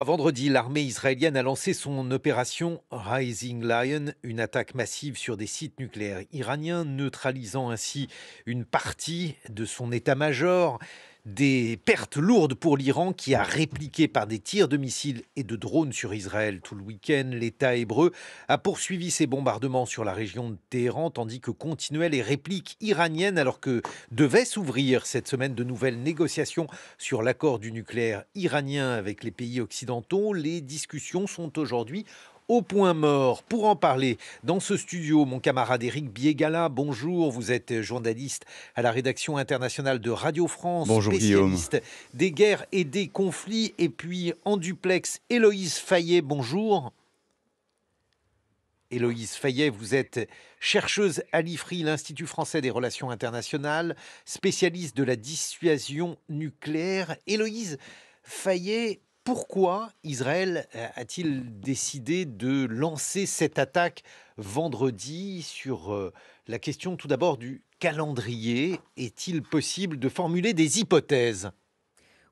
Vendredi, l'armée israélienne a lancé son opération Rising Lion, une attaque massive sur des sites nucléaires iraniens, neutralisant ainsi une partie de son état-major. Des pertes lourdes pour l'Iran qui a répliqué par des tirs de missiles et de drones sur Israël tout le week-end. L'État hébreu a poursuivi ses bombardements sur la région de Téhéran tandis que continuaient les répliques iraniennes alors que devaient s'ouvrir cette semaine de nouvelles négociations sur l'accord du nucléaire iranien avec les pays occidentaux. Les discussions sont aujourd'hui au point mort. Pour en parler, dans ce studio, mon camarade Éric Biégala, bonjour, vous êtes journaliste à la rédaction internationale de Radio France, Bonjour Guillaume. spécialiste des guerres et des conflits, et puis en duplex, Héloïse Fayet, bonjour. Héloïse Fayet, vous êtes chercheuse à l'IFRI, l'Institut français des relations internationales, spécialiste de la dissuasion nucléaire. Héloïse Fayet, pourquoi Israël a-t-il décidé de lancer cette attaque vendredi sur la question tout d'abord du calendrier? Est-il possible de formuler des hypothèses?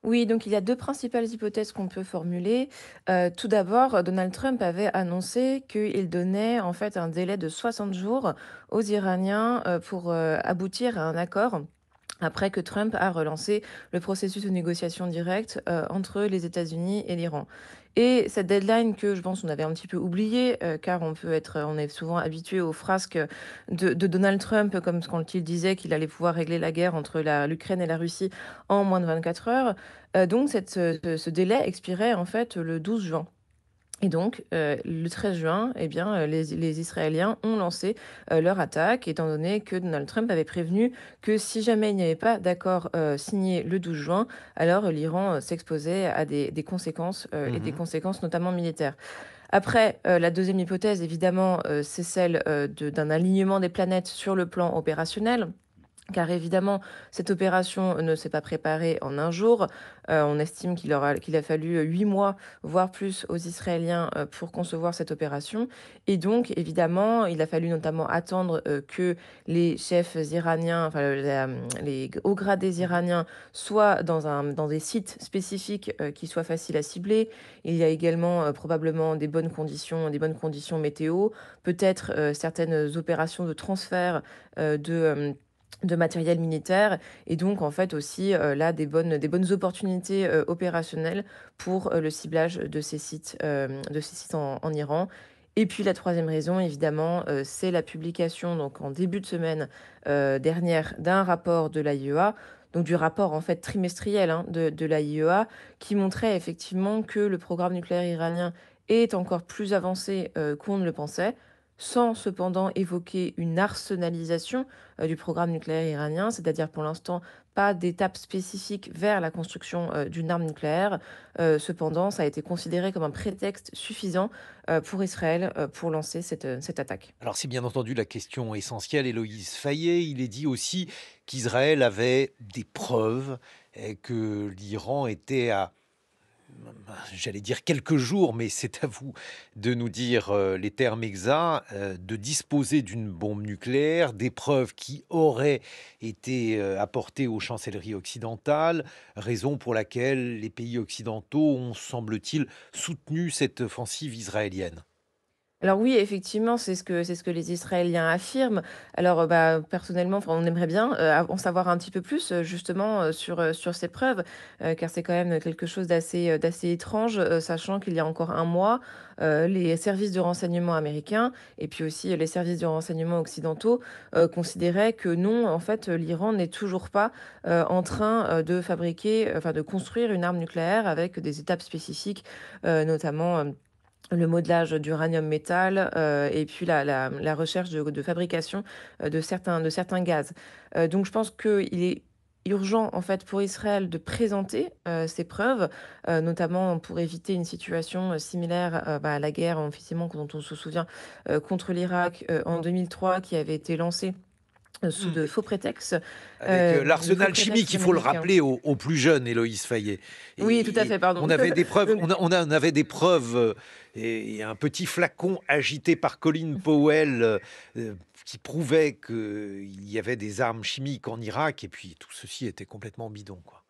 Oui, donc il y a 2 principales hypothèses qu'on peut formuler. Tout d'abord, Donald Trump avait annoncé qu'il donnait en fait un délai de 60 jours aux Iraniens, pour, aboutir à un accord. Après que Trump a relancé le processus de négociation directe, entre les États-Unis et l'Iran. Et cette deadline que je pense on avait un petit peu oubliée, car on est souvent habitué aux frasques de Donald Trump, comme quand il disait qu'il allait pouvoir régler la guerre entre l'Ukraine et la Russie en moins de 24 heures. Donc ce délai expirait en fait le 12 juin. Et donc, le 13 juin, eh bien, les Israéliens ont lancé, leur attaque, étant donné que Donald Trump avait prévenu que si jamais il n'y avait pas d'accord, signé le 12 juin, alors l'Iran, s'exposait à des conséquences, et des Mhm. conséquences notamment militaires. Après, la deuxième hypothèse évidemment, c'est celle, d'un alignement des planètes sur le plan opérationnel. Car évidemment, cette opération ne s'est pas préparée en un jour. On estime qu'il a fallu 8 mois, voire plus, aux Israéliens pour concevoir cette opération. Et donc, évidemment, il a fallu notamment attendre que les chefs iraniens, les hauts gradés Mhm. iraniens, soient dans des sites spécifiques qui soient faciles à cibler. Il y a également probablement des bonnes conditions météo, peut-être certaines opérations de transfert de matériel militaire et donc en fait aussi, là des bonnes opportunités, opérationnelles pour, le ciblage de ces sites en Iran. Et puis la troisième raison évidemment, c'est la publication donc en début de semaine, dernière d'un rapport de l'AIEA, donc du rapport en fait trimestriel, hein, de l'AIEA qui montrait effectivement que le programme nucléaire iranien est encore plus avancé, qu'on ne le pensait, sans cependant évoquer une arsenalisation du programme nucléaire iranien, c'est-à-dire pour l'instant pas d'étape spécifique vers la construction d'une arme nucléaire. Cependant, ça a été considéré comme un prétexte suffisant pour Israël pour lancer cette attaque. Alors c'est bien entendu la question essentielle, Héloïse Fayet. Il est dit aussi qu'Israël avait des preuves et que l'Iran était à, j'allais dire quelques jours, mais c'est à vous de nous dire les termes exacts, de disposer d'une bombe nucléaire, des preuves qui auraient été apportées aux chancelleries occidentales, raison pour laquelle les pays occidentaux ont, semble-t-il, soutenu cette offensive israélienne. Alors oui, effectivement, c'est ce que les Israéliens affirment. Alors, personnellement, enfin, on aimerait bien, en savoir un petit peu plus, justement, sur ces preuves, car c'est quand même quelque chose d'assez étrange, sachant qu'il y a encore un mois, les services de renseignement américains et puis aussi les services de renseignement occidentaux, considéraient que non, en fait, l'Iran n'est toujours pas, en train, de fabriquer, enfin de construire une arme nucléaire avec des étapes spécifiques, notamment, le modelage d'uranium métal, et puis la recherche de fabrication, de certains gaz. Donc je pense qu'il est urgent, en fait, pour Israël de présenter, ces preuves, notamment pour éviter une situation, similaire, à la guerre, effectivement, dont on se souvient, contre l'Irak, en 2003, qui avait été lancée, sous de faux prétextes, Avec de faux l'arsenal chimique, prétextes il faut le américains. rappeler aux plus jeunes, Héloïse Fayet. Oui, tout à Et fait, pardon. on avait des preuves, Donc on avait des preuves, et un petit flacon agité par Colin Powell qui prouvait qu'il y avait des armes chimiques en Irak, et puis tout ceci était complètement bidon, quoi.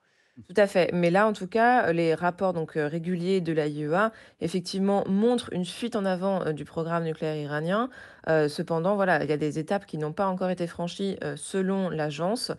Tout à fait. Mais là, en tout cas, les rapports donc réguliers de l'AIEA, effectivement, montrent une fuite en avant, du programme nucléaire iranien. Cependant, voilà, il y a des étapes qui n'ont pas encore été franchies, selon l'agence,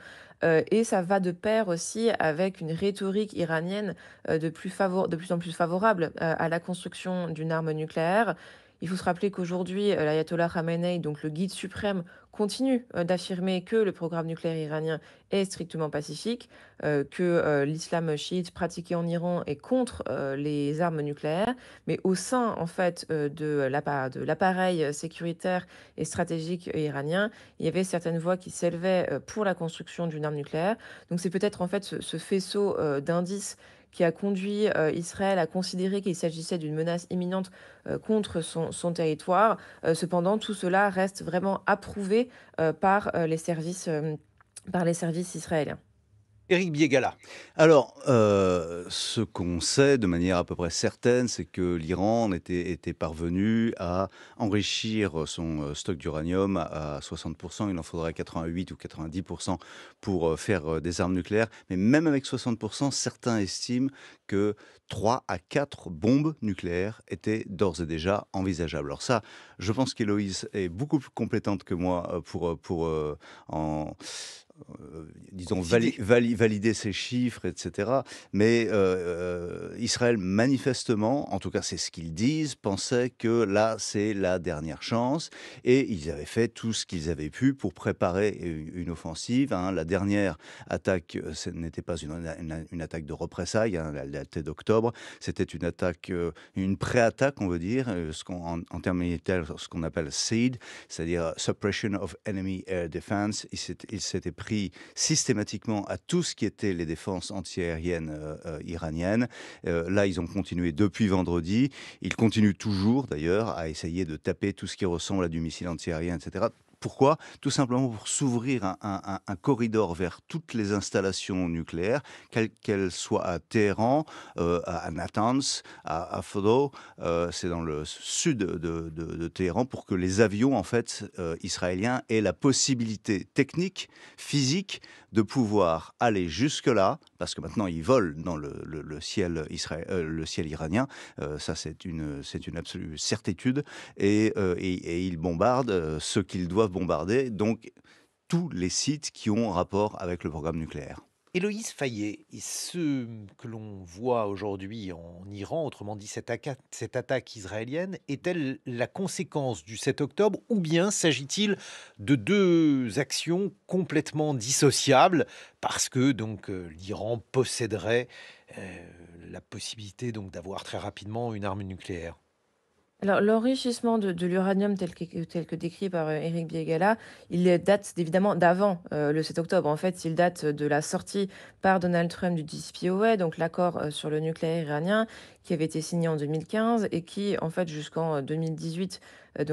et ça va de pair aussi avec une rhétorique iranienne, de plus en plus favorable, à la construction d'une arme nucléaire. Il faut se rappeler qu'aujourd'hui, l'ayatollah Khamenei, donc le guide suprême, continue, d'affirmer que le programme nucléaire iranien est strictement pacifique, que, l'islam chiite pratiqué en Iran est contre, les armes nucléaires. Mais au sein, en fait, de l'appareil, sécuritaire et stratégique iranien, il y avait certaines voix qui s'élevaient, pour la construction d'une arme nucléaire. Donc c'est peut-être, en fait, ce faisceau, d'indices qui a conduit, Israël à considérer qu'il s'agissait d'une menace imminente, contre son territoire. Cependant, tout cela reste vraiment approuvé, par les services israéliens. Éric Biégala. Alors, ce qu'on sait de manière à peu près certaine, c'est que l'Iran était parvenu à enrichir son, stock d'uranium à 60. Il en faudrait 88 ou 90 pour, faire, des armes nucléaires. Mais même avec 60, certains estiment que 3 à 4 bombes nucléaires étaient d'ores et déjà envisageables. Alors ça, je pense qu'Héloïse est beaucoup plus compétente que moi, en disons, Décidé. valider ces chiffres, etc. Mais Israël, manifestement, en tout cas c'est ce qu'ils disent, pensait que là, c'est la dernière chance. Et ils avaient fait tout ce qu'ils avaient pu pour préparer une offensive, hein. La dernière attaque, ce n'était pas une attaque de représailles, hein, elle datait d'octobre. C'était une attaque, une pré-attaque, on veut dire, en termes militaires, ce qu'on appelle SEAD, c'est-à-dire Suppression of Enemy Air Defense. Il s'était pris systématiquement à tout ce qui était les défenses antiaériennes iraniennes. Là, ils ont continué depuis vendredi. Ils continuent toujours, d'ailleurs, à essayer de taper tout ce qui ressemble à du missile antiaérien, etc. Pourquoi? Tout simplement pour s'ouvrir un corridor vers toutes les installations nucléaires, qu'elles soient à Téhéran, à Natanz, à Fordo, c'est dans le sud de Téhéran, pour que les avions, en fait, israéliens aient la possibilité technique, physique, de pouvoir aller jusque-là, parce que maintenant ils volent dans le ciel, le ciel iranien, ça c'est une absolue certitude, et ils bombardent ce qu'ils doivent bombarder, donc tous les sites qui ont rapport avec le programme nucléaire. Héloïse Fayet, et ce que l'on voit aujourd'hui en Iran, autrement dit cette attaque israélienne, est-elle la conséquence du 7 octobre ou bien s'agit-il de deux actions complètement dissociables parce que donc l'Iran posséderait la possibilité donc d'avoir très rapidement une arme nucléaire? Alors, l'enrichissement de l'uranium tel que décrit par, Éric Biégala, date évidemment d'avant, le 7 octobre. En fait, il date de la sortie par Donald Trump du DCPOA, donc l'accord, sur le nucléaire iranien, qui avait été signé en 2015 et qui, en fait, jusqu'en 2018, à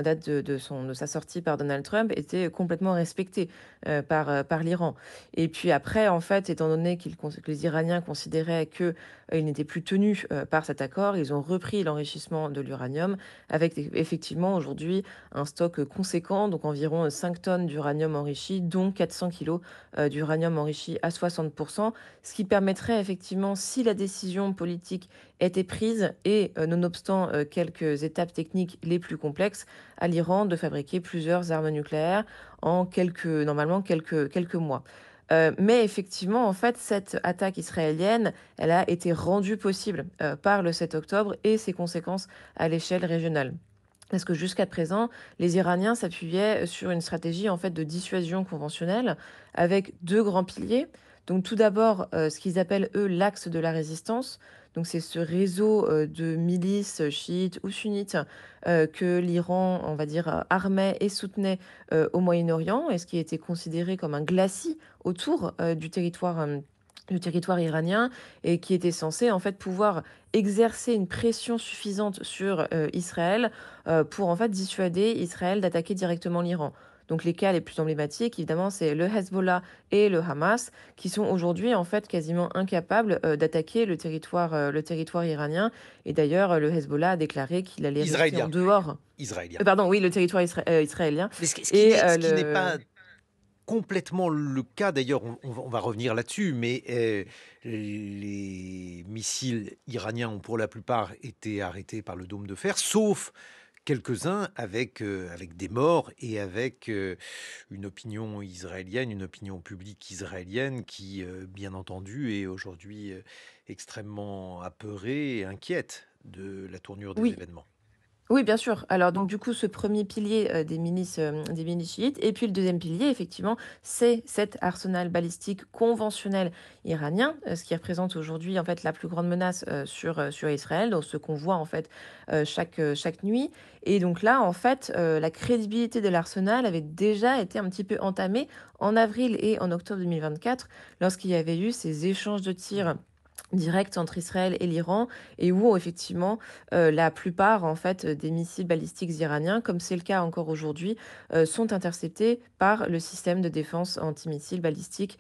date de sa sortie par Donald Trump, était complètement respecté, par l'Iran. Et puis après, en fait, étant donné que les Iraniens considéraient que, ils n'étaient plus tenus, par cet accord, ils ont repris l'enrichissement de l'uranium avec effectivement aujourd'hui un stock conséquent, donc environ 5 tonnes d'uranium enrichi, dont 400 kilos d'uranium enrichi à 60%, ce qui permettrait effectivement, si la décision politique était prise et nonobstant quelques étapes techniques les plus complexes, à l'Iran de fabriquer plusieurs armes nucléaires en normalement quelques mois. Mais effectivement, en fait, cette attaque israélienne, elle a été rendue possible par le 7 octobre et ses conséquences à l'échelle régionale. Parce que jusqu'à présent, les Iraniens s'appuyaient sur une stratégie en fait de dissuasion conventionnelle avec deux grands piliers. Donc tout d'abord, ce qu'ils appellent eux l'axe de la résistance. Donc c'est ce réseau de milices chiites ou sunnites que l'Iran, on va dire, armait et soutenait au Moyen-Orient, et ce qui était considéré comme un glacis autour du territoire iranien, et qui était censé en fait pouvoir exercer une pression suffisante sur Israël pour en fait dissuader Israël d'attaquer directement l'Iran. Donc les cas les plus emblématiques, évidemment, c'est le Hezbollah et le Hamas, qui sont aujourd'hui en fait quasiment incapables d'attaquer le territoire iranien. Et d'ailleurs, le Hezbollah a déclaré qu'il allait rester en Israélien. dehors. Israélien. Pardon, oui, le territoire israélien. Mais ce qui Et n'est pas complètement le cas. D'ailleurs, on va revenir là-dessus, mais les missiles iraniens ont pour la plupart été arrêtés par le dôme de fer, sauf quelques-uns avec des morts et avec une opinion israélienne, une opinion publique israélienne qui, bien entendu, est aujourd'hui extrêmement apeurée et inquiète de la tournure des Oui. événements. Oui, bien sûr. Alors donc du coup, ce premier pilier, des milices chiites et puis le deuxième pilier, effectivement, c'est cet arsenal balistique conventionnel iranien, ce qui représente aujourd'hui, en fait, la plus grande menace, sur Israël, donc ce qu'on voit, en fait, chaque nuit et donc là, en fait, la crédibilité de l'arsenal avait déjà été un petit peu entamée en avril et en octobre 2024 lorsqu'il y avait eu ces échanges de tirs directs entre Israël et l'Iran et où effectivement, la plupart en fait, des missiles balistiques iraniens, comme c'est le cas encore aujourd'hui, sont interceptés par le système de défense antimissile balistique,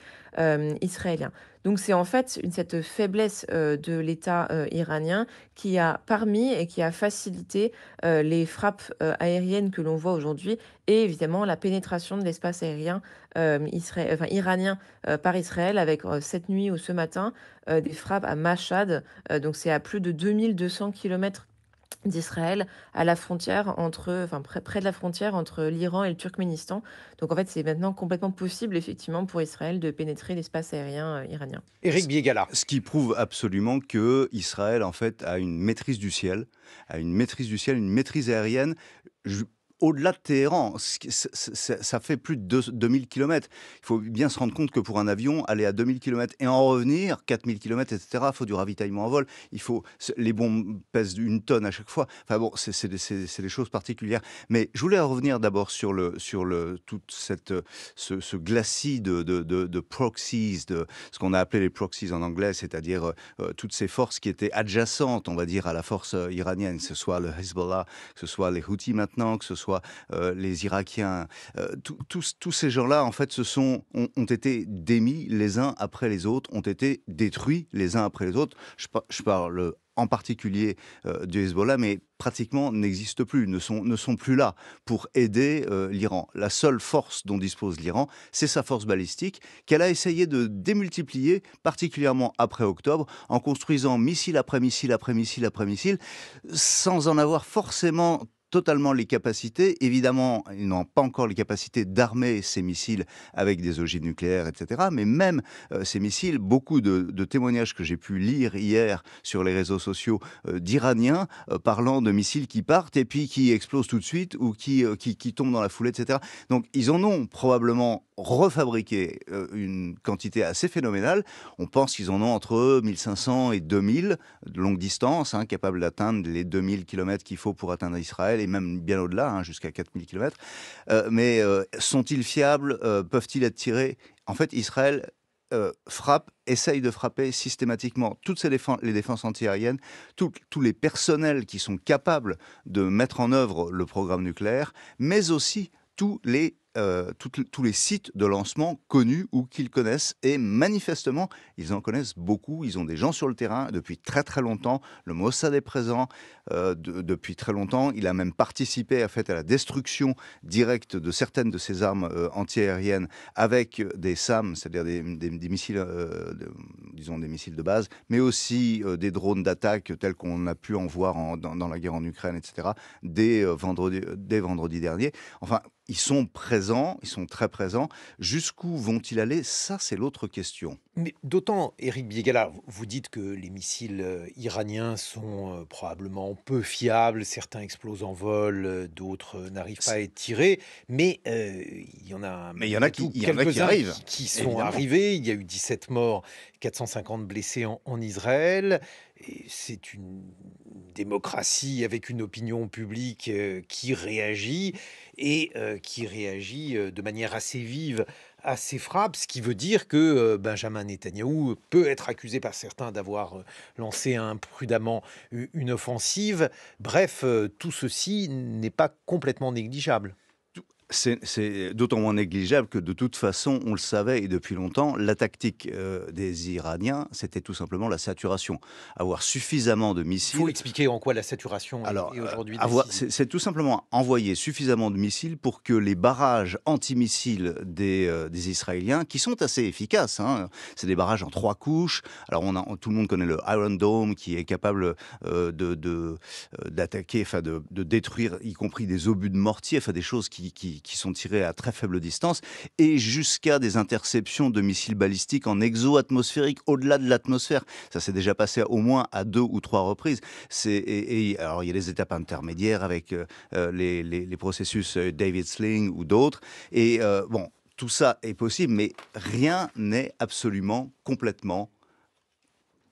israélien. Donc c'est en fait cette faiblesse, de l'État, iranien qui a permis et qui a facilité, les frappes, aériennes que l'on voit aujourd'hui et évidemment la pénétration de l'espace aérien, iranien, par Israël avec, cette nuit ou ce matin, des frappes à Mashhad, donc c'est à plus de 2 200 kilomètres d'Israël, à la frontière entre près de la frontière entre l'Iran et le Turkménistan. Donc en fait, c'est maintenant complètement possible effectivement pour Israël de pénétrer l'espace aérien, iranien. Éric Ce Biégala. ce qui prouve absolument que Israël, en fait, a une maîtrise du ciel, une maîtrise aérienne, ju au-delà de Téhéran. Ce qui ça fait plus de 2000 kilomètres. Il faut bien se rendre compte que pour un avion, aller à 2000 kilomètres et en revenir, 4000 kilomètres et cetera, il faut du ravitaillement en vol. Il faut les bombes pèsent 1 tonne à chaque fois. Enfin bon, c'est des choses particulières. Mais je voulais revenir d'abord sur le toute cette, ce glacis de proxies, de ce qu'on a appelé les proxies en anglais, c'est-à-dire toutes ces forces qui étaient adjacentes, on va dire, à la force iranienne, que ce soit le Hezbollah, que ce soit les Houthis maintenant, que ce soit les Irakiens. Tous ces gens-là, en fait, ont été démis les uns après les autres, ont été détruits les uns après les autres. Je parle en particulier du Hezbollah, mais pratiquement n'existent plus, ne sont plus là pour aider l'Iran. La seule force dont dispose l'Iran, c'est sa force balistique qu'elle a essayé de démultiplier, particulièrement après octobre, en construisant missile après missile après missile après missile, sans en avoir forcément totalement les capacités. Évidemment, ils n'ont pas encore les capacités d'armer ces missiles avec des ogives nucléaires, etc. Mais même ces missiles, beaucoup de témoignages que j'ai pu lire hier sur les réseaux sociaux d'Iraniens parlant de missiles qui partent et puis qui explosent tout de suite ou qui tombent dans la foulée, etc. Donc ils en ont probablement refabriqué une quantité assez phénoménale. On pense qu'ils en ont entre 1500 et 2000 de longue distance, hein, capables d'atteindre les 2000 kilomètres qu'il faut pour atteindre Israël et même bien au-delà, hein, jusqu'à 4000 kilomètres. Mais sont-ils fiables? Peuvent-ils être tirés? En fait, Israël essaye de frapper systématiquement toutes les défenses antiaériennes, tous les personnels qui sont capables de mettre en œuvre le programme nucléaire, mais aussi tous les sites de lancement connus ou qu'ils connaissent. Et manifestement, ils en connaissent beaucoup. Ils ont des gens sur le terrain depuis très très longtemps. Le Mossad est présent depuis très longtemps. Il a même participé à la destruction directe de certaines de ces armes antiaériennes avec des SAM, c'est-à-dire des missiles, disons des missiles de base, mais aussi des drones d'attaque tels qu'on a pu en voir dans la guerre en Ukraine, etc., dès vendredi dernier. Enfin, ils sont présents, ils sont très présents. Jusqu'où vont-ils aller? Ça, c'est l'autre question. Mais d'autant, Éric Biégala, vous dites que les missiles iraniens sont probablement peu fiables, certains explosent en vol, d'autres n'arrivent pas à être tirés, mais il y en a Mais il y en a malgré qui, tout il y en a qui quelques-uns arrivent, qui sont évidemment. arrivés. Il y a eu 17 morts, 450 blessés en Israël. Et c'est une démocratie avec une opinion publique qui réagit et qui réagit de manière assez vive à ces frappes, ce qui veut dire que Benjamin Netanyahou peut être accusé par certains d'avoir lancé imprudemment une offensive. Bref, tout ceci n'est pas complètement négligeable. C'est d'autant moins négligeable que de toute façon, on le savait et depuis longtemps, la tactique des Iraniens, c'était tout simplement la saturation. Avoir suffisamment de Il faut missiles. expliquer en quoi la saturation est aujourd'hui décisive. C'est tout simplement envoyer suffisamment de missiles pour que les barrages antimissiles des Israéliens, qui sont assez efficaces, hein, c'est des barrages en 3 couches. Alors tout le monde connaît le Iron Dome qui est capable d'attaquer, enfin de détruire, y compris des obus de mortier, enfin des choses qui sont tirées à très faible distance, et jusqu'à des interceptions de missiles balistiques en exo-atmosphérique, au-delà de l'atmosphère. Ça s'est déjà passé au moins à 2 ou 3 reprises. Alors il y a des étapes intermédiaires avec les processus David Sling ou d'autres. Et bon, tout ça est possible, mais rien n'est absolument complètement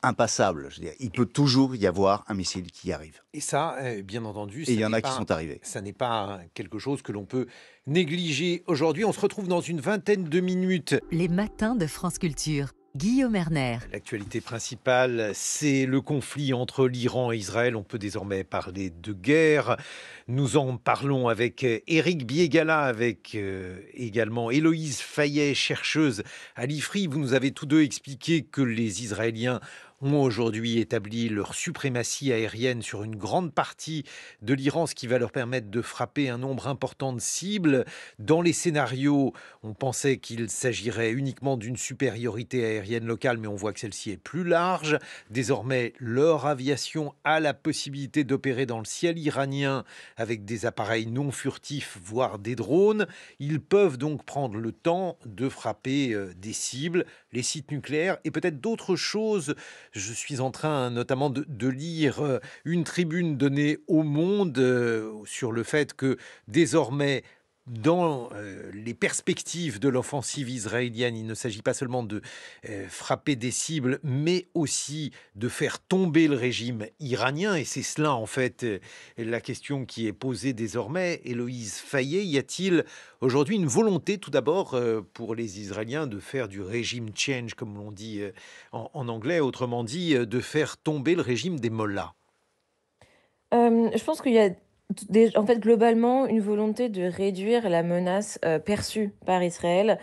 impassable. Je veux dire, il peut toujours y avoir un missile qui arrive. Et ça, bien entendu, Et il y en a qui sont arrivés. ça n'est pas quelque chose que l'on peut négliger aujourd'hui. On se retrouve dans une vingtaine de minutes. Les matins de France Culture. Guillaume Erner. L'actualité principale, c'est le conflit entre l'Iran et Israël. On peut désormais parler de guerre. Nous en parlons avec Éric Biégala, avec également Héloïse Fayet, chercheuse à l'IFRI. Vous nous avez tous deux expliqué que les Israéliens ont aujourd'hui établi leur suprématie aérienne sur une grande partie de l'Iran, ce qui va leur permettre de frapper un nombre important de cibles. Dans les scénarios, on pensait qu'il s'agirait uniquement d'une supériorité aérienne locale, mais on voit que celle-ci est plus large. Désormais, leur aviation a la possibilité d'opérer dans le ciel iranien avec des appareils non furtifs, voire des drones. Ils peuvent donc prendre le temps de frapper des cibles, les sites nucléaires et peut-être d'autres choses. Je suis en train notamment de lire une tribune donnée au Monde sur le fait que désormais, dans les perspectives de l'offensive israélienne, il ne s'agit pas seulement de frapper des cibles, mais aussi de faire tomber le régime iranien. Et c'est cela, en fait, la question qui est posée désormais. Héloïse Fayet, y a-t-il aujourd'hui une volonté, tout d'abord, pour les Israéliens de faire du régime change, comme l'on dit en anglais, autrement dit, de faire tomber le régime des mollahs? Je pense qu'il y a en fait, globalement, une volonté de réduire la menace, perçue par Israël,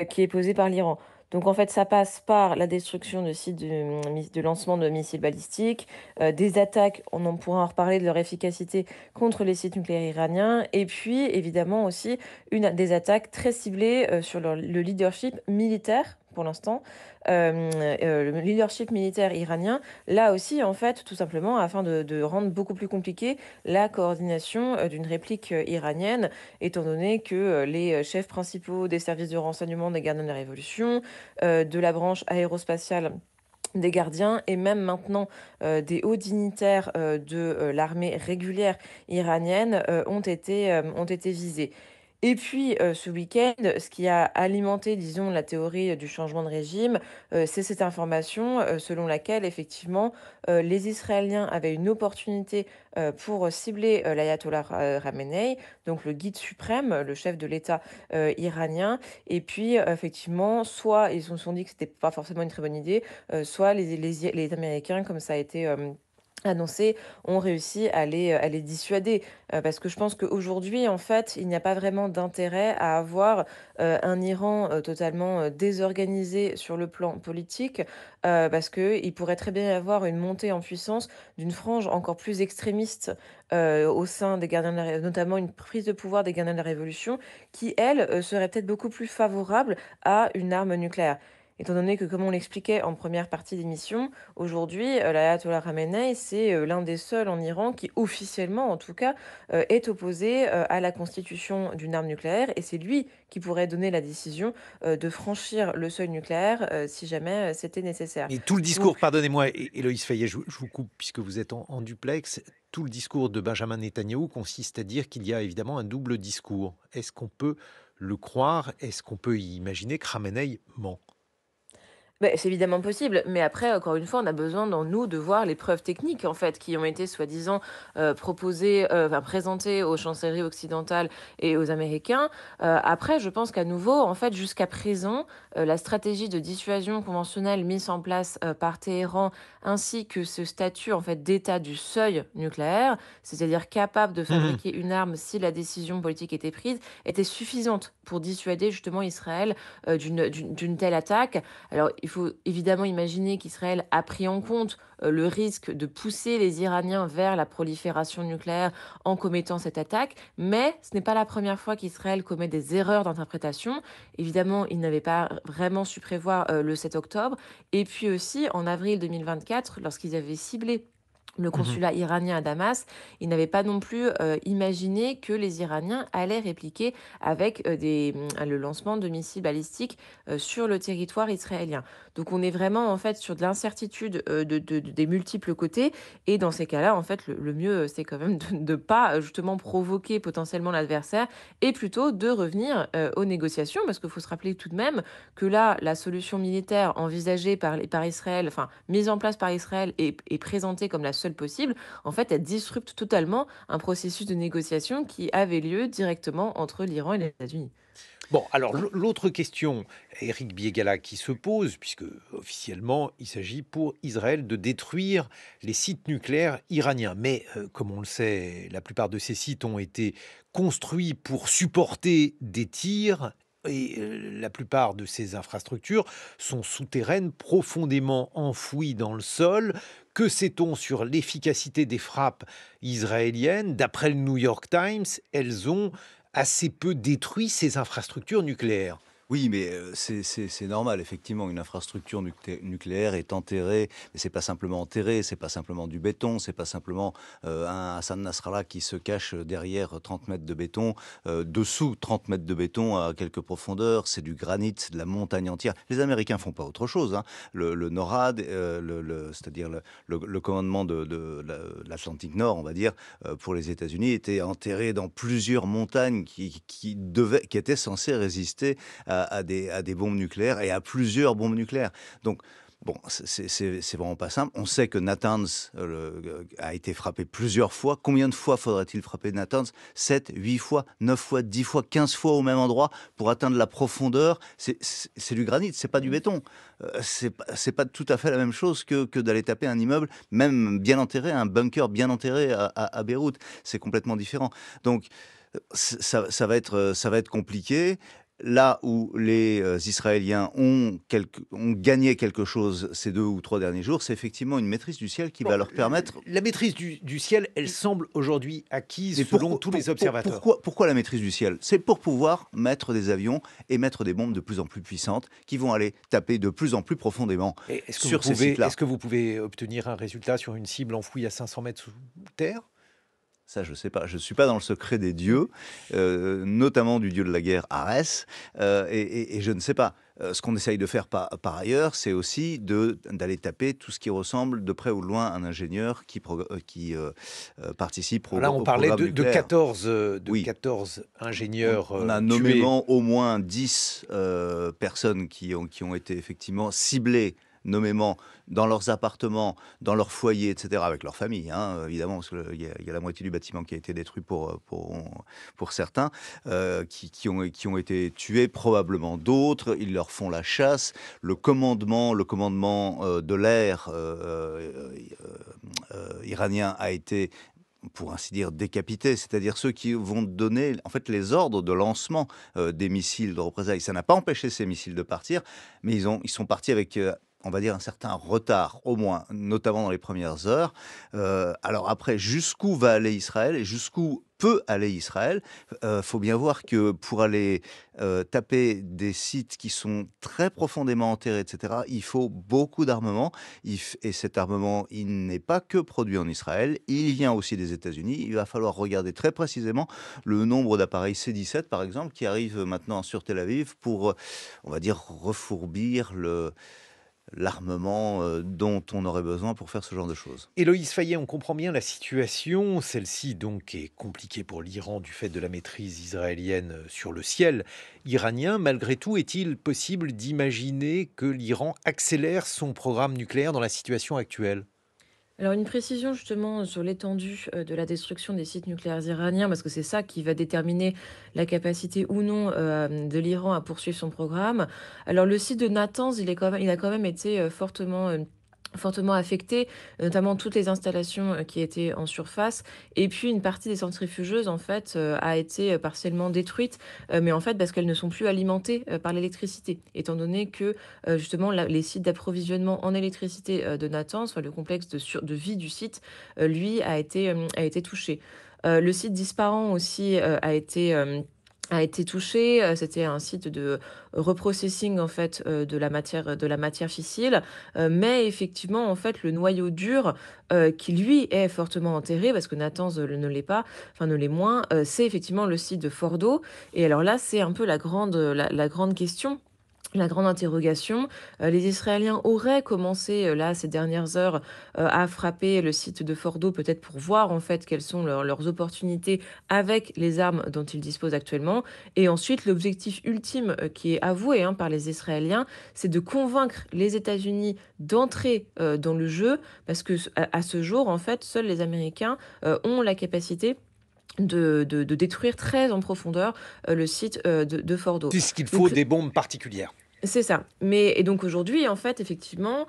qui est posée par l'Iran. Donc en fait, ça passe par la destruction de sites de lancement de missiles balistiques, des attaques, on en pourra en reparler de leur efficacité contre les sites nucléaires iraniens et puis évidemment aussi des attaques très ciblées, sur le leadership militaire pour l'instant, le leadership militaire iranien. Là aussi, en fait, tout simplement afin de rendre beaucoup plus compliqué la coordination, d'une réplique, iranienne, étant donné que, les, chefs principaux des services de renseignement des gardiens de la révolution, de la branche aérospatiale des gardiens et même maintenant, des hauts dignitaires, de, l'armée régulière iranienne, ont été visés. Et puis, ce week-end, ce qui a alimenté, disons, la théorie, du changement de régime, c'est cette information, selon laquelle effectivement, les Israéliens avaient une opportunité, pour cibler, l'ayatollah Khamenei, donc le guide suprême, le chef de l'État, iranien. Et puis, effectivement, soit ils se sont dit que c'était pas forcément une très bonne idée, soit les Américains, comme ça a été, annoncé, ont réussi à les dissuader. Parce que je pense qu'aujourd'hui, en fait, il n'y a pas vraiment d'intérêt à avoir, un Iran, totalement, désorganisé sur le plan politique, parce qu'il pourrait très bien y avoir une montée en puissance d'une frange encore plus extrémiste, au sein des gardiens de la ré notamment une prise de pouvoir des gardiens de la révolution qui, elle, serait peut-être beaucoup plus favorable à une arme nucléaire. Étant donné que, comme on l'expliquait en première partie d'émission, aujourd'hui, l'ayatollah Khamenei, c'est, l'un des seuls en Iran qui, officiellement en tout cas, est opposé, à la constitution d'une arme nucléaire et c'est lui qui pourrait donner la décision, de franchir le seuil nucléaire, si jamais, c'était nécessaire. Et tout le discours, Donc pardonnez-moi, Héloïse Fayet, je vous coupe puisque vous êtes en duplex. Tout le discours de Benjamin Netanyahou consiste à dire qu'il y a évidemment un double discours. Est-ce qu'on peut le croire? Est-ce qu'on peut imaginer que Khamenei ment? Beh, c'est évidemment possible, mais après, encore une fois, on a besoin dans nous de voir les preuves techniques, en fait, qui ont été soi-disant, proposées, enfin présentées aux chancelleries occidentales et aux Américains. Après, je pense qu'à nouveau, en fait, jusqu'à présent, la stratégie de dissuasion conventionnelle mise en place, par Téhéran, ainsi que ce statut, en fait, d'état du seuil nucléaire, c'est-à-dire capable de Mmh. fabriquer une arme si la décision politique était prise, était suffisante pour dissuader justement Israël, d'une telle attaque. Alors, il faut évidemment imaginer qu'Israël a pris en compte le risque de pousser les Iraniens vers la prolifération nucléaire en commettant cette attaque, mais ce n'est pas la première fois qu'Israël commet des erreurs d'interprétation. Évidemment, il n'avait pas vraiment su prévoir le 7 octobre. Et puis aussi, en avril 2024, lorsqu'ils avaient ciblé le Mmh. consulat iranien à Damas, ils n'avaient pas non plus imaginé que les Iraniens allaient répliquer avec le lancement de missiles balistiques sur le territoire israélien. Donc on est vraiment en fait sur de l'incertitude des multiples côtés. Et dans ces cas-là, en fait, le mieux, c'est quand même de ne pas justement provoquer potentiellement l'adversaire et plutôt de revenir aux négociations. Parce qu'il faut se rappeler tout de même que là, la solution militaire envisagée par Israël, enfin mise en place par Israël et présentée comme la seule possible, en fait, elle disrupte totalement un processus de négociation qui avait lieu directement entre l'Iran et les États-Unis. Bon, alors l'autre question, Éric Biégala, qui se pose, puisque officiellement, il s'agit pour Israël de détruire les sites nucléaires iraniens. Mais comme on le sait, la plupart de ces sites ont été construits pour supporter des tirs. Et la plupart de ces infrastructures sont souterraines, profondément enfouies dans le sol. Que sait-on sur l'efficacité des frappes israéliennes? D'après le New York Times, elles ont assez peu détruit ces infrastructures nucléaires. Oui, mais c'est normal, effectivement, une infrastructure nucléaire est enterrée, mais c'est pas simplement enterré, c'est pas simplement du béton, c'est pas simplement un Hassan Nasrallah qui se cache derrière 30 mètres de béton, dessous 30 mètres de béton à quelques profondeurs, c'est du granit, de la montagne entière. Les Américains font pas autre chose, hein. Le NORAD, c'est-à-dire le commandement de l'Atlantique Nord, on va dire, pour les États-Unis, était enterré dans plusieurs montagnes qui étaient censées résister à des bombes nucléaires et à plusieurs bombes nucléaires. Donc, bon, c'est vraiment pas simple. On sait que Natanz a été frappé plusieurs fois. Combien de fois faudrait-il frapper Natanz? 7, 8 fois, 9 fois, 10 fois, 15 fois au même endroit pour atteindre la profondeur. C'est du granit, c'est pas du béton. C'est pas tout à fait la même chose que d'aller taper un immeuble, même bien enterré, un bunker bien enterré à Beyrouth. C'est complètement différent. Donc, ça va être compliqué. Là où les Israéliens ont gagné quelque chose ces 2 ou 3 derniers jours, c'est effectivement une maîtrise du ciel qui Bon, va leur permettre. la maîtrise du ciel, elle semble aujourd'hui acquise Mais selon tous les observateurs. pourquoi la maîtrise du ciel? C'est pour pouvoir mettre des avions et mettre des bombes de plus en plus puissantes qui vont aller taper de plus en plus profondément Et sur ces sites-là. est-ce que vous pouvez obtenir un résultat sur une cible enfouie à 500 mètres sous terre? Ça, je sais pas. Je suis pas dans le secret des dieux, notamment du dieu de la guerre Arès, et je ne sais pas. Ce qu'on essaye de faire par ailleurs, c'est aussi d'aller taper tout ce qui ressemble de près ou de loin à un ingénieur qui participe Là, on au parlait programme de nucléaire. 14, Oui, 14 ingénieurs on a tués. nommément au moins 10 personnes qui ont été effectivement ciblées nommément dans leurs appartements, dans leurs foyers, etc., avec leur famille, hein, évidemment, parce qu'il y a la moitié du bâtiment qui a été détruit pour certains, qui ont été tués, probablement d'autres. Ils leur font la chasse. Le commandement de l'air iranien a été, pour ainsi dire, décapités, c'est-à-dire ceux qui vont donner en fait les ordres de lancement des missiles de représailles. Ça n'a pas empêché ces missiles de partir, mais ils sont partis avec, on va dire, un certain retard, au moins, notamment dans les premières heures. Alors après, jusqu'où va aller Israël et jusqu'où peut aller Israël? Faut bien voir que pour aller taper des sites qui sont très profondément enterrés, etc., il faut beaucoup d'armement. Et cet armement, il n'est pas que produit en Israël, il vient aussi des États-Unis. Il va falloir regarder très précisément le nombre d'appareils C-17, par exemple, qui arrivent maintenant sur Tel Aviv pour, on va dire, refourbir l'armement dont on aurait besoin pour faire ce genre de choses. Héloïse Fayet, on comprend bien la situation. Celle-ci, donc, est compliquée pour l'Iran du fait de la maîtrise israélienne sur le ciel iranien. Malgré tout, est-il possible d'imaginer que l'Iran accélère son programme nucléaire dans la situation actuelle? Alors une précision justement sur l'étendue, de la destruction des sites nucléaires iraniens, parce que c'est ça qui va déterminer la capacité ou non, de l'Iran à poursuivre son programme. Alors le site de Natanz, il a quand même été, fortement affecté, notamment toutes les installations, qui étaient en surface et puis une partie des centrifugeuses en fait, a été, partiellement détruite, mais en fait parce qu'elles ne sont plus alimentées, par l'électricité. Étant donné que, justement les sites d'approvisionnement en électricité, de Natanz, enfin le complexe de vie du site, lui a été touché. Le site d'Ispahan aussi, a été touché, c'était un site de reprocessing en fait, de la matière fissile, mais effectivement en fait le noyau dur, qui lui est fortement enterré parce que Natanz, ne l'est pas, enfin ne l'est moins, c'est effectivement le site de Fordo et alors là, c'est un peu la grande question, la grande interrogation. Les Israéliens auraient commencé, là, ces dernières heures, à frapper le site de Fordo, peut-être pour voir, en fait, quelles sont leurs opportunités avec les armes dont ils disposent actuellement. Et ensuite, l'objectif ultime, qui est avoué, hein, par les Israéliens, c'est de convaincre les États-Unis d'entrer, dans le jeu, parce que à ce jour, en fait, seuls les Américains, ont la capacité de détruire très en profondeur, le site, de Fordo. Puisqu'il faut Donc des bombes particulières. c'est ça. Mais et donc aujourd'hui, en fait, effectivement,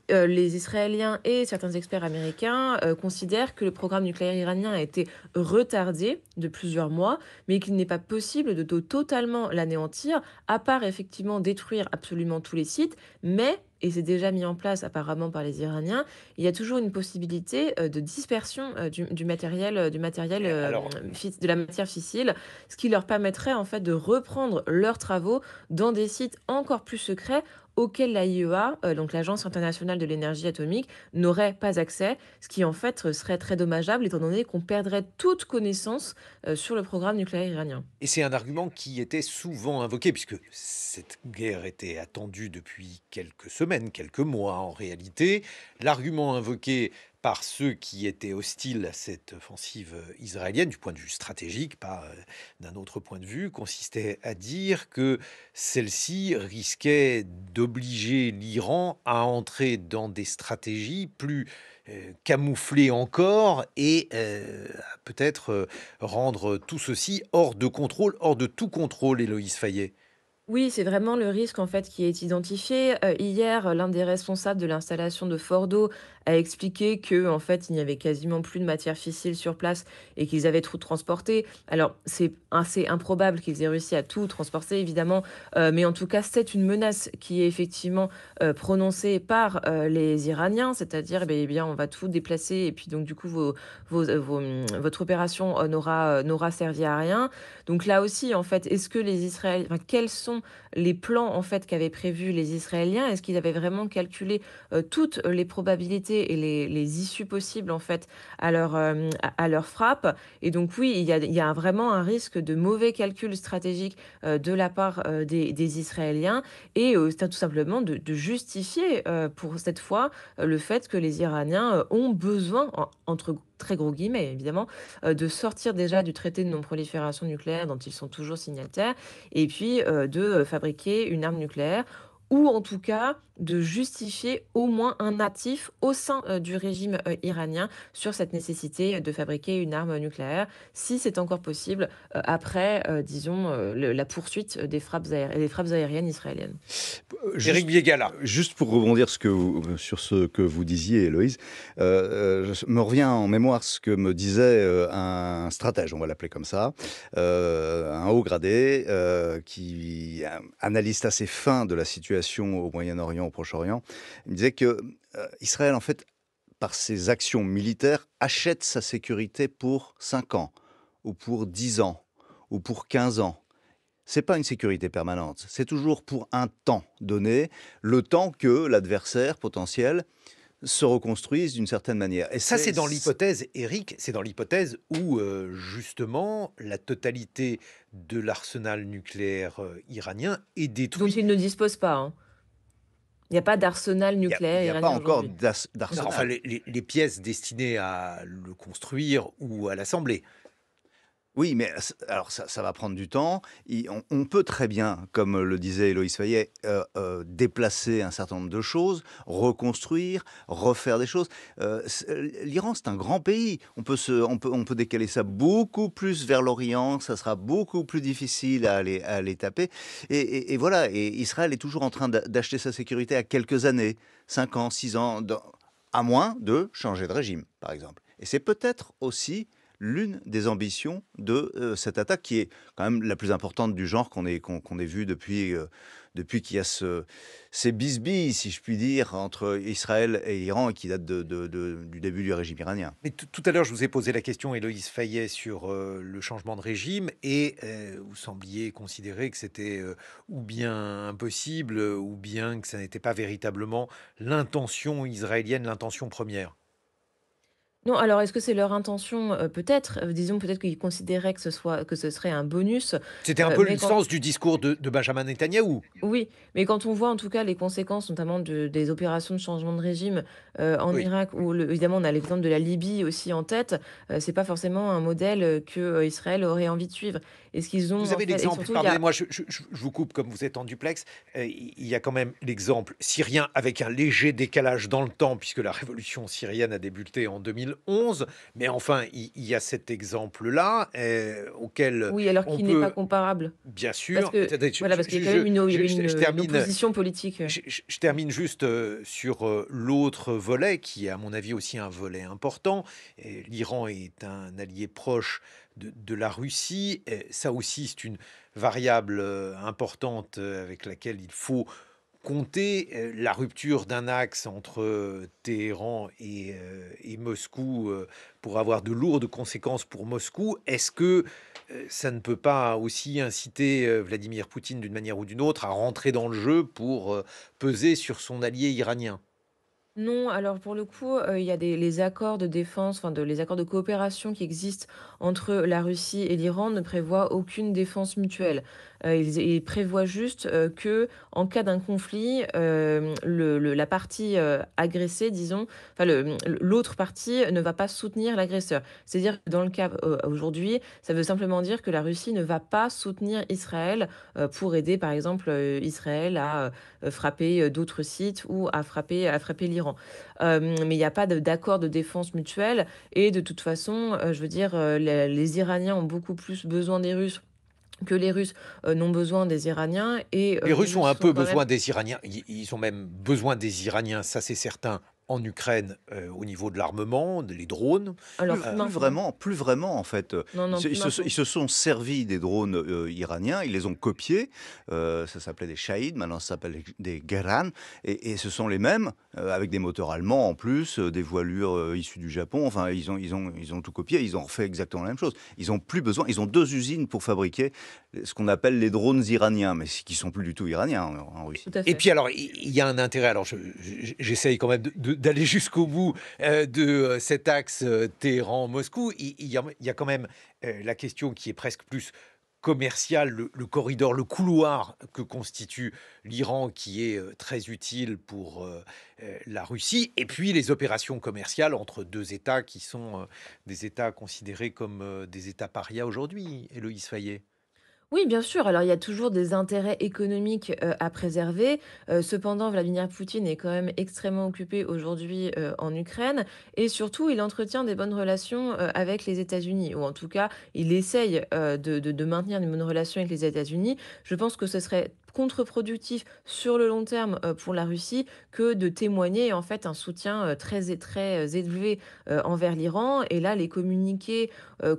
les Israéliens et certains experts américains, considèrent que le programme nucléaire iranien a été retardé de plusieurs mois, mais qu'il n'est pas possible de totalement l'anéantir, à part effectivement détruire absolument tous les sites. Mais, et c'est déjà mis en place apparemment par les Iraniens, il y a toujours une possibilité, de dispersion, du matériel, Alors, fis de la matière fissile, ce qui leur permettrait en fait de reprendre leurs travaux dans des sites encore plus secrets auxquels l'AIEA, donc l'Agence internationale de l'énergie atomique, n'aurait pas accès, ce qui en fait serait très dommageable étant donné qu'on perdrait toute connaissance sur le programme nucléaire iranien. et c'est un argument qui était souvent invoqué, puisque cette guerre était attendue depuis quelques semaines, quelques mois en réalité. L'argument invoqué par ceux qui étaient hostiles à cette offensive israélienne, du point de vue stratégique, pas d'un autre point de vue, consistait à dire que celle-ci risquait d'obliger l'Iran à entrer dans des stratégies plus camouflées encore et peut-être rendre tout ceci hors de contrôle, hors de tout contrôle, Héloïse Fayet. Oui, c'est vraiment le risque en fait qui est identifié. Hier, l'un des responsables de l'installation de Fordo a expliqué que en fait, il n'y avait quasiment plus de matière fissile sur place et qu'ils avaient tout transporté. Alors, c'est assez improbable qu'ils aient réussi à tout transporter, évidemment, mais en tout cas, c'est une menace qui est effectivement prononcée par les Iraniens, c'est-à-dire, eh bien, on va tout déplacer et puis donc du coup, votre opération n'aura servi à rien. Donc là aussi, en fait, est-ce que les Israéliens, enfin, quels sont les plans en fait qu'avaient prévus les Israéliens? Est-ce qu'ils avaient vraiment calculé toutes les probabilités et les issues possibles en fait à leur frappe? Et donc oui, il y a vraiment un risque de mauvais calcul stratégique de la part des Israéliens et c'est tout simplement de justifier pour cette fois le fait que les Iraniens ont besoin, entre très gros guillemets évidemment, de sortir déjà du traité de non-prolifération nucléaire dont ils sont toujours signataires et puis, de, fabriquer une arme nucléaire ou en tout cas de justifier au moins un natif au sein, du régime, iranien sur cette nécessité de fabriquer une arme nucléaire, si c'est encore possible, après, disons, le la poursuite des frappes aériennes israéliennes. Éric Juste, Biégala. juste pour rebondir sur ce que vous disiez, Héloïse, me revient en mémoire ce que me disait un stratège, on va l'appeler comme ça, un haut gradé, analyste assez fin de la situation au Moyen-Orient, au Proche-Orient. Il me disait que Israël, en fait, par ses actions militaires, achète sa sécurité pour 5 ans, ou pour 10 ans, ou pour 15 ans. C'est pas une sécurité permanente, c'est toujours pour un temps donné, le temps que l'adversaire potentiel se reconstruise d'une certaine manière. Et Ça, c'est c'est dans l'hypothèse, Éric, c'est dans l'hypothèse où, justement, la totalité de l'arsenal nucléaire iranien est Dont détruit. ils ne disposent pas, hein. Il n'y a pas d'arsenal Il nucléaire y a pas iranien encore aujourd'hui. Non, enfin, d'arsenal. les pièces destinées à le construire ou à l'assembler. Oui, mais alors ça va prendre du temps. On peut très bien, comme le disait Héloïse Fayet, déplacer un certain nombre de choses, reconstruire, refaire des choses. L'Iran, c'est un grand pays. On peut décaler ça beaucoup plus vers l'Orient. Ça sera beaucoup plus difficile à aller taper. Et voilà. Et Israël est toujours en train d'acheter sa sécurité à quelques années, 5 ans, 6 ans, à moins de changer de régime, par exemple. Et c'est peut-être aussi l'une des ambitions de cette attaque qui est quand même la plus importante du genre qu'on ait vu depuis qu'il y a ces bisbilles, si je puis dire, entre Israël et l'Iran et qui date du début du régime iranien. Mais tout à l'heure, je vous ai posé la question, Héloïse Fayet, sur le changement de régime et vous sembliez considérer que c'était ou bien impossible ou bien que ça n'était pas véritablement l'intention israélienne, l'intention première. Non, alors est-ce que c'est leur intention? Peut-être, disons peut-être qu'ils considéraient que ce serait un bonus, C'était un peu mais le quand sens du discours de Benjamin Netanyahou. oui, mais quand on voit en tout cas les conséquences notamment des opérations de changement de régime, en Oui. Irak où évidemment on a l'exemple de la Libye aussi en tête, c'est pas forcément un modèle, que, Israël aurait envie de suivre et ce qu'ils ont Vous en avez fait et l'exemple, surtout il y a pardonnez-moi, je vous coupe comme vous êtes en duplex. Il y a quand même l'exemple syrien avec un léger décalage dans le temps, puisque la révolution syrienne a débuté en 2011. Mais enfin, il y a cet exemple-là auquel oui, alors on qu'il n'est pas peut, comparable. bien Parce sûr. que Attendez, voilà, parce qu'il y a quand même une o il y avait je une termine. opposition politique, Je termine juste sur l'autre volet, qui est à mon avis aussi un volet important. L'Iran est un allié proche de la Russie. Ça aussi, c'est une variable importante avec laquelle il faut compter. La rupture d'un axe entre Téhéran et Moscou pour avoir de lourdes conséquences pour Moscou. Est-ce que ça ne peut pas aussi inciter Vladimir Poutine d'une manière ou d'une autre à rentrer dans le jeu pour peser sur son allié iranien? Non, alors pour le coup, il y a les accords de défense, enfin les accords de coopération qui existent entre la Russie et l'Iran ne prévoient aucune défense mutuelle. Ils prévoient juste, que en cas d'un conflit, la partie, agressée disons, enfin l'autre partie ne va pas soutenir l'agresseur. C'est-à-dire que dans le cas, aujourd'hui, ça veut simplement dire que la Russie ne va pas soutenir Israël, pour aider par exemple, Israël à, frapper, d'autres sites ou à frapper l'Iran. Mais il y a pas d'accord de défense mutuelle et de toute façon, je veux dire, les Iraniens ont beaucoup plus besoin des Russes que les Russes, n'ont besoin des Iraniens et Les les Russes ont Russes un sont peu quand même besoin des Iraniens. Ils ont même besoin des Iraniens, ça c'est certain, en Ukraine, au niveau de l'armement, les drones. alors Plus, plus Euh, maintenant. plus vraiment en fait. Non, non, plus Ils maintenant. se sont servis des drones iraniens, ils les ont copiés. Ça s'appelait des Shahid, maintenant ça s'appelle des Geran. Et ce sont les mêmes, avec des moteurs allemands en plus, des voilures issues du Japon. Enfin, ils ont tout copié, ils ont refait exactement la même chose. Ils ont plus besoin, ils ont deux usines pour fabriquer ce qu'on appelle les drones iraniens, mais qui sont plus du tout iraniens en Tout Russie. à Et fait. puis alors, il y a un intérêt, alors j'essaye quand même d'aller jusqu'au bout de cet axe Téhéran-Moscou. Il y a quand même la question qui est presque plus commerciale, le corridor, le couloir que constitue l'Iran, qui est très utile pour la Russie, et puis les opérations commerciales entre deux États qui sont des États considérés comme des États parias aujourd'hui, Héloïse Fayet. Oui, bien sûr. Alors, il y a toujours des intérêts économiques, à préserver. Cependant, Vladimir Poutine est quand même extrêmement occupé aujourd'hui, en Ukraine et surtout, il entretient des bonnes relations, avec les États-Unis ou en tout cas, il essaye, de maintenir des bonnes relations avec les États-Unis. Je pense que ce serait contre-productif sur le long terme, pour la Russie que de témoigner en fait un soutien, très élevé, envers l'Iran et là, les communiqués,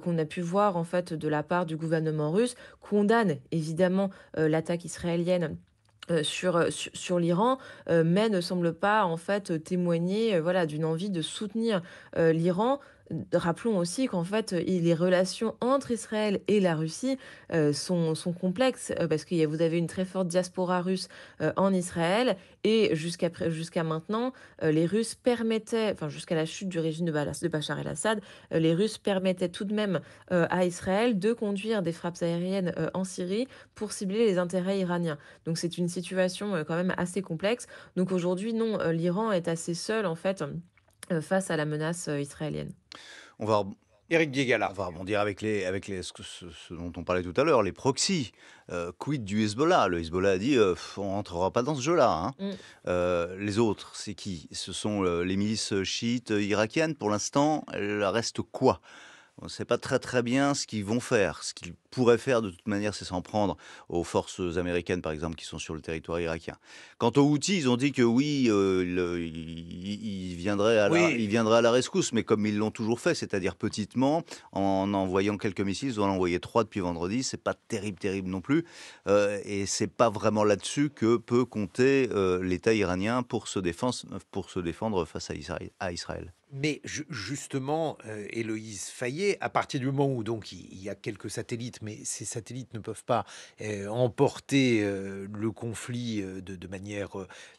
qu'on a pu voir en fait de la part du gouvernement russe condamne évidemment, l'attaque israélienne, sur l'Iran, mais ne semble pas en fait, témoigner, voilà d'une envie de soutenir, l'Iran. Rappelons aussi qu'en fait, les relations entre Israël et la Russie, sont complexes, parce vous avez une très forte diaspora russe, en Israël et jusqu'à maintenant, les Russes permettaient, enfin jusqu'à la chute du régime de Bachar el-Assad, les Russes permettaient tout de même, à Israël de conduire des frappes aériennes, en Syrie pour cibler les intérêts iraniens. Donc c'est une situation, quand même assez complexe. Donc aujourd'hui non, l'Iran est assez seul en fait, face à la menace, israélienne. On va Éric On Biégala. va rebondir avec ce dont on parlait tout à l'heure, les proxys. Quid du Hezbollah? Le Hezbollah a dit on rentrera pas dans ce jeu-là, hein. Mmh. Les autres, c'est qui? Ce sont les milices chiites irakiennes. Pour l'instant, il reste quoi? On ne sait pas très très bien ce qu'ils vont faire. Ce qu'ils pourraient faire de toute manière, c'est s'en prendre aux forces américaines, par exemple, qui sont sur le territoire irakien. Quant aux Houthis, ils ont dit que oui, ils Oui, ils viendraient à la rescousse, mais comme ils l'ont toujours fait, c'est-à-dire petitement, en envoyant quelques missiles. Ils en ont envoyé 3 depuis vendredi. C'est pas terrible, terrible non plus. Et c'est pas vraiment là-dessus que peut compter l'État iranien pour se défendre face à Israël. mais justement, Héloïse Fayet, à partir du moment où donc il y a quelques satellites, mais ces satellites ne peuvent pas emporter le conflit de manière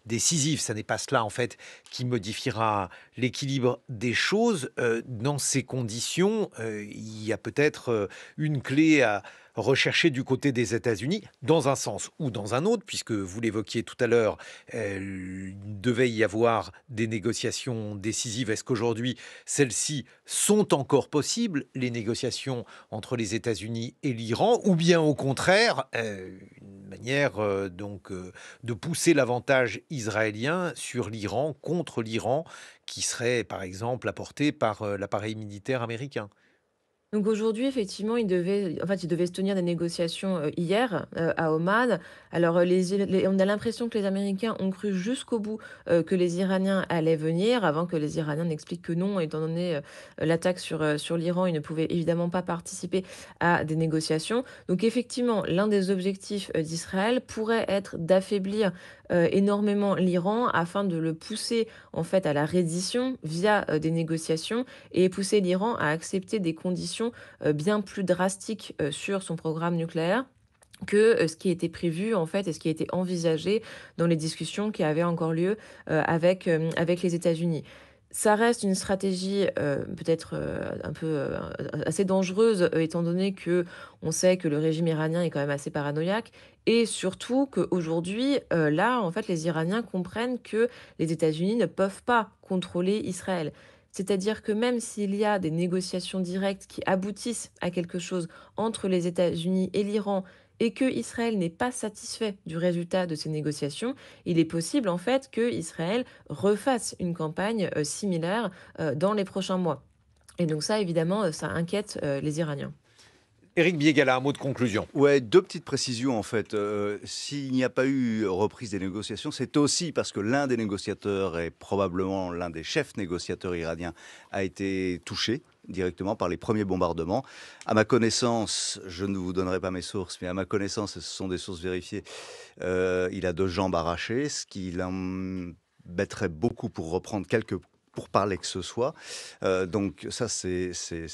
décisive. Ça n'est pas cela en fait qui modifiera l'équilibre des choses. Dans ces conditions, il y a peut-être une clé à rechercher du côté des États-Unis, dans un sens ou dans un autre, puisque vous l'évoquiez tout à l'heure, il devait y avoir des négociations décisives. Est-ce qu'aujourd'hui, celles-ci sont encore possibles, les négociations entre les États-Unis et l'Iran, ou bien au contraire, une manière de pousser l'avantage israélien sur l'Iran, contre l'Iran, qui serait par exemple apporté par l'appareil militaire américain? Donc aujourd'hui, effectivement, il devait se tenir des négociations, hier, à Oman. Alors, on a l'impression que les Américains ont cru jusqu'au bout, que les Iraniens allaient venir, avant que les Iraniens n'expliquent que non, étant donné, l'attaque sur l'Iran, ils ne pouvaient évidemment pas participer à des négociations. Donc effectivement, l'un des objectifs, d'Israël pourrait être d'affaiblir, énormément l'Iran afin de le pousser, en fait, à la reddition via, des négociations et pousser l'Iran à accepter des conditions, bien plus drastiques, sur son programme nucléaire que, ce qui était prévu en fait et ce qui était envisagé dans les discussions qui avaient encore lieu, avec les États-Unis. Ça reste une stratégie, peut-être, un peu, assez dangereuse, étant donné que on sait que le régime iranien est quand même assez paranoïaque et surtout qu'aujourd'hui, là, en fait, les Iraniens comprennent que les États-Unis ne peuvent pas contrôler Israël. C'est-à-dire que même s'il y a des négociations directes qui aboutissent à quelque chose entre les États-Unis et l'Iran et que Israël n'est pas satisfait du résultat de ces négociations, il est possible en fait que Israël refasse une campagne similaire dans les prochains mois. Et donc ça, évidemment, ça inquiète les Iraniens. Éric Biégala, un mot de conclusion. Ouais, 2 petites précisions en fait. S'il n'y a pas eu reprise des négociations, c'est aussi parce que l'un des négociateurs et probablement l'un des chefs négociateurs iraniens a été touché directement par les premiers bombardements. À ma connaissance, je ne vous donnerai pas mes sources, mais à ma connaissance, et ce sont des sources vérifiées, il a 2 jambes arrachées, ce qui l'embêterait beaucoup pour reprendre quelques pour parler que ce soit. Donc ça, c'est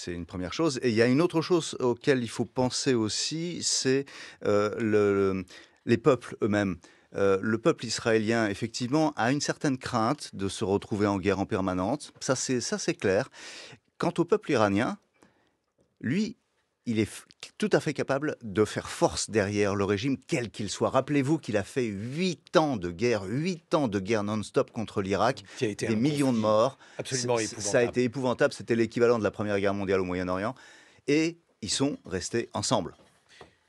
une première chose. Et il y a une autre chose auquel il faut penser aussi, c'est les peuples eux-mêmes. Le peuple israélien, effectivement, a une certaine crainte de se retrouver en guerre en permanente. Ça, c'est clair. Quant au peuple iranien, lui, il est tout à fait capable de faire force derrière le régime, quel qu'il soit. Rappelez-vous qu'il a fait 8 ans de guerre non-stop contre l'Irak, Qui a été des un millions de conflit morts. absolument Ça a épouvantable. été épouvantable, c'était l'équivalent de la Première Guerre mondiale au Moyen-Orient. Et ils sont restés ensemble.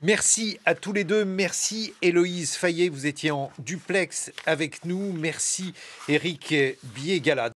Merci à tous les deux. Merci Héloïse Fayet, vous étiez en duplex avec nous. Merci Éric Biégala.